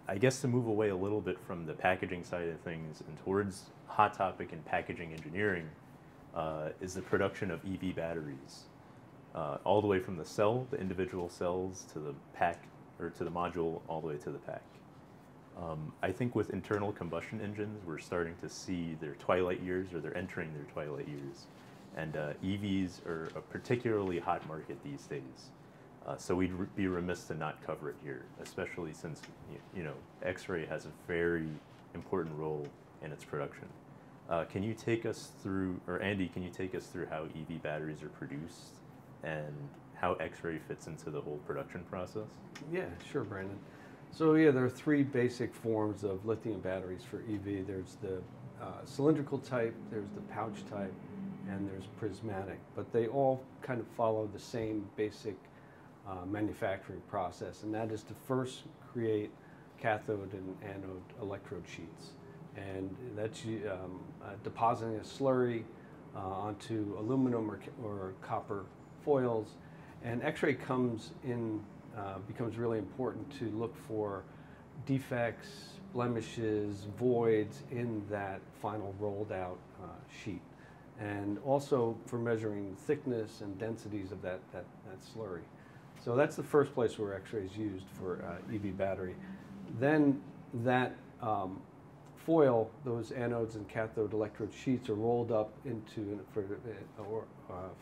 I guess to move away a little bit from the packaging side of things and towards hot topic in packaging engineering is the production of EV batteries. All the way from the cell, the individual cells, to the pack, or to the module, all the way to the pack. I think with internal combustion engines, we're starting to see their twilight years, or they're entering their twilight years. And EVs are a particularly hot market these days. So we'd be remiss to not cover it here, especially since X-ray has a very important role in its production. Can you take us through, or Andy, can you take us through how EV batteries are produced and how X-ray fits into the whole production process? Yeah, sure, Brandon. So yeah, there are three basic forms of lithium batteries for EV. There's the cylindrical type, there's the pouch type, and there's prismatic. But they all kind of follow the same basic manufacturing process, and that is to first create cathode and anode electrode sheets. And that's depositing a slurry onto aluminum or copper foils. And X-ray comes in, becomes really important to look for defects, blemishes, voids in that final rolled out sheet. And also for measuring thickness and densities of that slurry. So that's the first place where X-ray is used for EV battery. Then that foil, those anodes and cathode electrode sheets are rolled up into,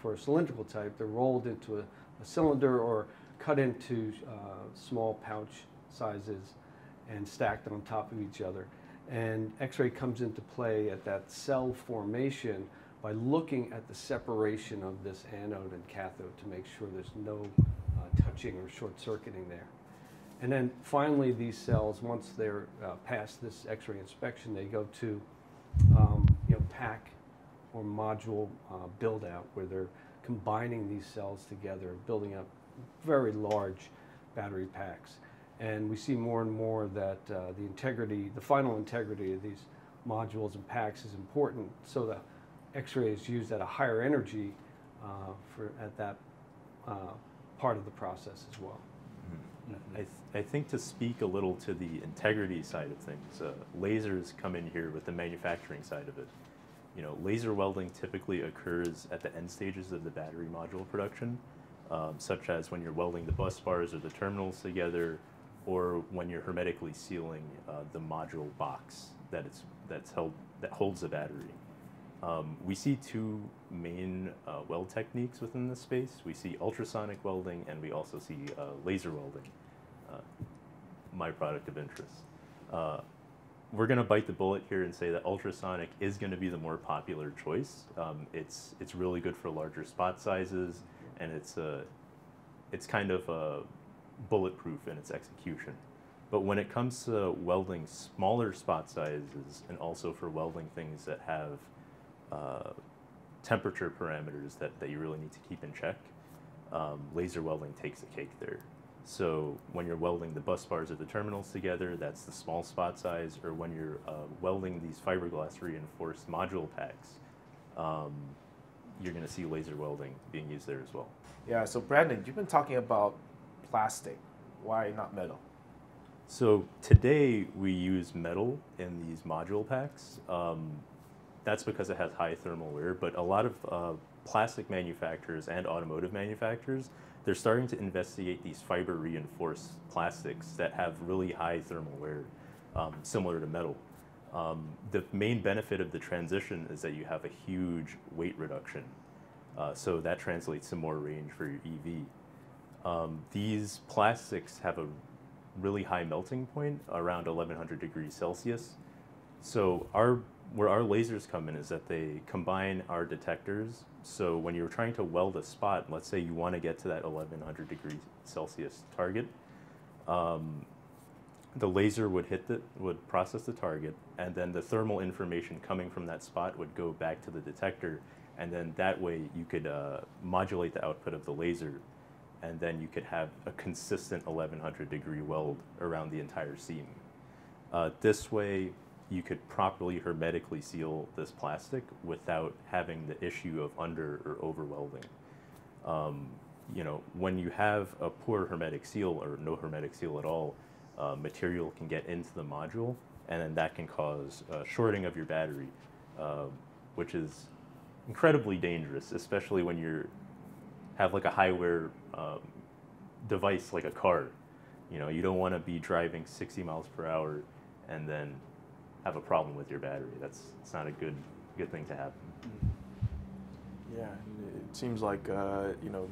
for a cylindrical type, they're rolled into a cylinder or cut into small pouch sizes and stacked on top of each other. And X-ray comes into play at that cell formation by looking at the separation of this anode and cathode to make sure there's no touching or short circuiting there. And then finally these cells, once they're past this X-ray inspection, they go to pack or module build out, where they're combining these cells together, building up very large battery packs. And we see more and more that the final integrity of these modules and packs is important, so the X-ray is used at a higher energy at that part of the process as well. I think to speak a little to the integrity side of things, lasers come in here with the manufacturing side of it. Laser welding typically occurs at the end stages of the battery module production, such as when you're welding the bus bars or the terminals together, or when you're hermetically sealing the module box that holds the battery. We see two main weld techniques within this space. We see ultrasonic welding, and we also see laser welding, my product of interest. We're going to bite the bullet here and say that ultrasonic is going to be the more popular choice. It's really good for larger spot sizes, and it's kind of bulletproof in its execution. But when it comes to welding smaller spot sizes, and also for welding things that have temperature parameters that you really need to keep in check, laser welding takes the cake there. So when you're welding the bus bars or the terminals together, that's the small spot size, or when you're welding these fiberglass reinforced module packs, you're going to see laser welding being used there as well. Yeah, so Brandon, you've been talking about plastic. Why not metal? So today we use metal in these module packs. That's because it has high thermal wear, but a lot of plastic manufacturers and automotive manufacturers, they're starting to investigate these fiber reinforced plastics that have really high thermal wear, similar to metal. The main benefit of the transition is that you have a huge weight reduction. So that translates to more range for your EV. These plastics have a really high melting point, around 1100 degrees Celsius. So where our lasers come in is that they combine our detectors. So when you're trying to weld a spot, let's say you want to get to that 1100 degrees Celsius target, the laser would process the target, and then the thermal information coming from that spot would go back to the detector, and then that way you could modulate the output of the laser, and then you could have a consistent 1100 degree weld around the entire seam. This way you could properly hermetically seal this plastic without having the issue of under or over welding. When you have a poor hermetic seal or no hermetic seal at all, material can get into the module, and then that can cause shorting of your battery, which is incredibly dangerous, especially when you have like a high wear device like a car. You know, you don't want to be driving 60 miles per hour and then have a problem with your battery. It's not a good thing to happen. Yeah, it seems like you know,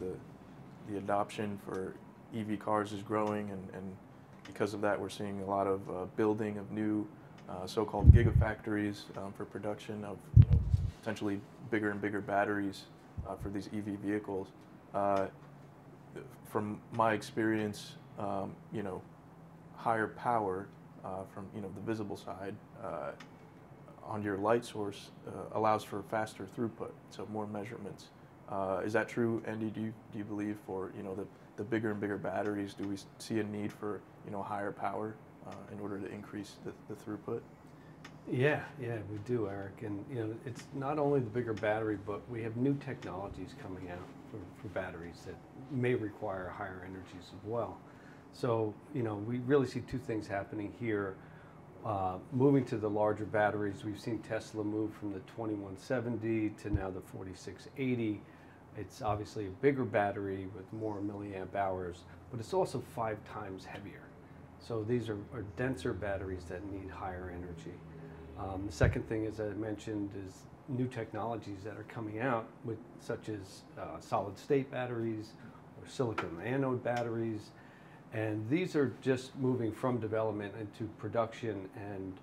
the adoption for EV cars is growing, and because of that, we're seeing a lot of building of new so-called gigafactories for production of, you know, potentially bigger and bigger batteries for these EV vehicles. From my experience, you know, higher power from, you know, the visible side on your light source allows for faster throughput, so more measurements. Is that true, Andy? Do you believe for, you know, the bigger and bigger batteries, do we see a need for, you know, higher power in order to increase the throughput? Yeah, we do, Eric. And you know, it's not only the bigger battery, but we have new technologies coming out for batteries that may require higher energies as well. So, you know, we really see two things happening here. Moving to the larger batteries, we've seen Tesla move from the 2170 to now the 4680. It's obviously a bigger battery with more milliamp hours, but it's also 5 times heavier. So these are denser batteries that need higher energy. The second thing, as I mentioned, is new technologies that are coming out, with such as solid state batteries or silicon anode batteries. And these are just moving from development into production, and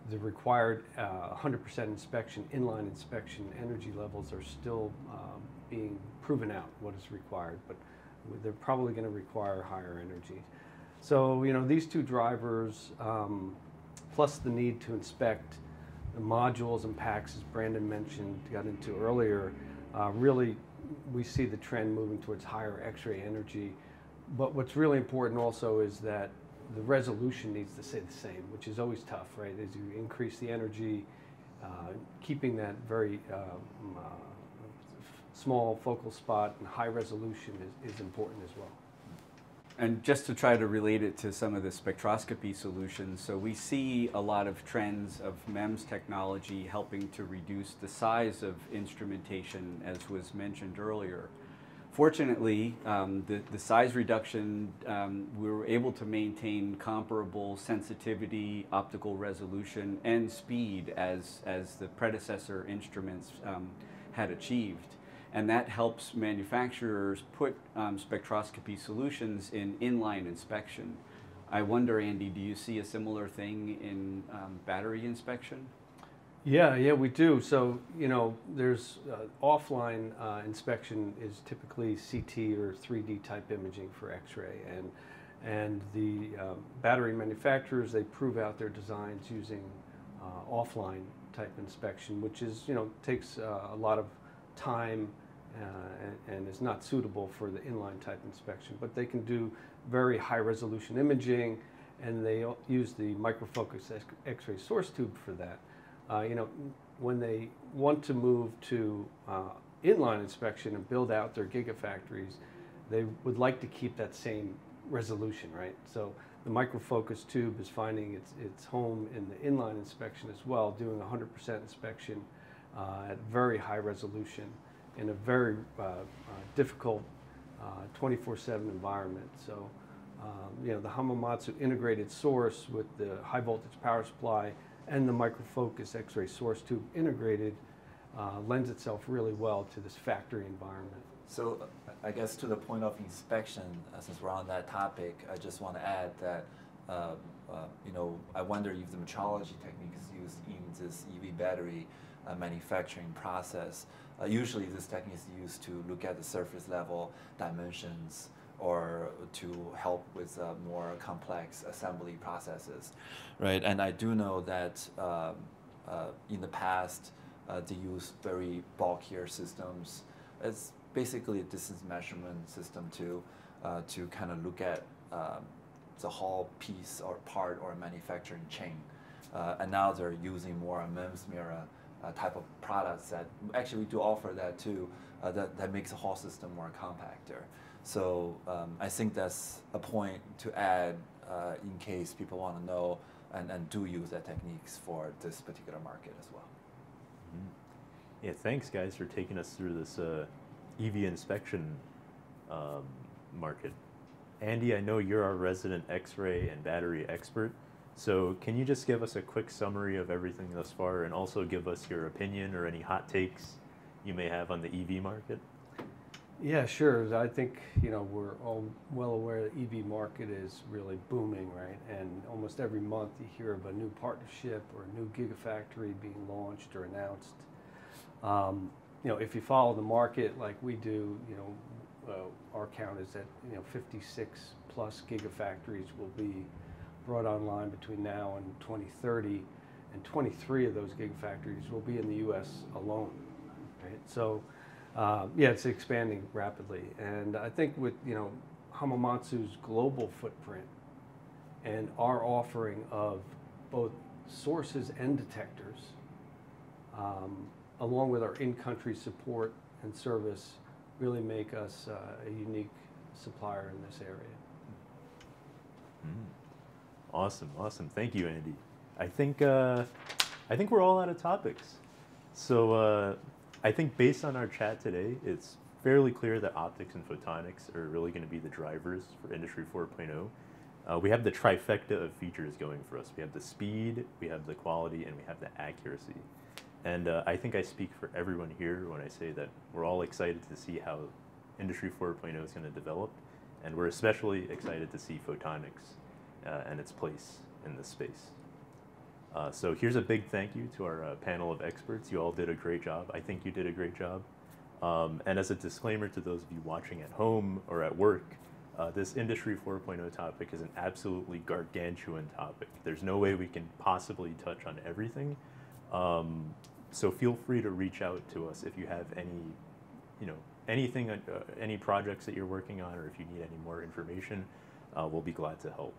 the required 100% inspection, inline inspection energy levels are still being proven out, what is required, but they're probably going to require higher energy. So, you know, these two drivers, plus the need to inspect the modules and packs, as Brandon mentioned, got into earlier, really we see the trend moving towards higher X-ray energy. But what's really important also is that the resolution needs to stay the same, which is always tough, right? As you increase the energy, keeping that very small focal spot and high resolution is important as well. And just to try to relate it to some of the spectroscopy solutions, so we see a lot of trends of MEMS technology helping to reduce the size of instrumentation, as was mentioned earlier. Fortunately, the size reduction, we were able to maintain comparable sensitivity, optical resolution, and speed as the predecessor instruments had achieved. And that helps manufacturers put spectroscopy solutions in inline inspection. I wonder, Andy, do you see a similar thing in battery inspection? Yeah, we do. So, you know, there's offline inspection is typically CT or 3D type imaging for X-ray, and the battery manufacturers, they prove out their designs using offline type inspection, which is, you know, takes a lot of time and is not suitable for the inline type inspection. But they can do very high resolution imaging, and they use the microfocus X-ray source tube for that. You know, when they want to move to inline inspection and build out their gigafactories, they would like to keep that same resolution, right? So the microfocus tube is finding its home in the inline inspection as well, doing 100% inspection at very high resolution in a very difficult 24/7 environment. So, you know, the Hamamatsu integrated source with the high voltage power supply and the microfocus X-ray source tube integrated lends itself really well to this factory environment. So I guess to the point of inspection, since we're on that topic, I just want to add that, you know, I wonder if the metrology techniques used in this EV battery manufacturing process, usually this technique is used to look at the surface level dimensions or to help with more complex assembly processes, right? And I do know that in the past, they use very bulkier systems. It's basically a distance measurement system to kind of look at the whole piece or part or manufacturing chain. And now they're using more MEMS mirror type of products that actually we do offer that too, that makes the whole system more compactor. So I think that's a point to add in case people want to know and do use that techniques for this particular market as well. Yeah, thanks guys for taking us through this EV inspection market. Andy, I know you're our resident X-ray and battery expert, so can you just give us a quick summary of everything thus far and also give us your opinion or any hot takes you may have on the EV market? Yeah, sure. I think, we're all well aware the EV market is really booming, right? And almost every month you hear of a new partnership or a new gigafactory being launched or announced. If you follow the market like we do, our count is that 56 plus gigafactories will be brought online between now and 2030, and 23 of those gigafactories will be in the U.S. alone. Right? So, it's expanding rapidly, and I think with Hamamatsu's global footprint and our offering of both sources and detectors, along with our in-country support and service, really make us a unique supplier in this area. Awesome. Thank you, Andy. I think we're all out of topics. So I think based on our chat today, it's fairly clear that optics and photonics are really going to be the drivers for Industry 4.0. We have the trifecta of features going for us. We have the speed, we have the quality, and we have the accuracy. And I think I speak for everyone here when I say that we're all excited to see how Industry 4.0 is going to develop, and we're especially excited to see photonics and its place in this space. So here's a big thank you to our panel of experts. You all did a great job. I think you did a great job. And as a disclaimer to those of you watching at home or at work, this Industry 4.0 topic is an absolutely gargantuan topic. There's no way we can possibly touch on everything. So feel free to reach out to us if you have anything, any projects that you're working on, or if you need any more information, we'll be glad to help.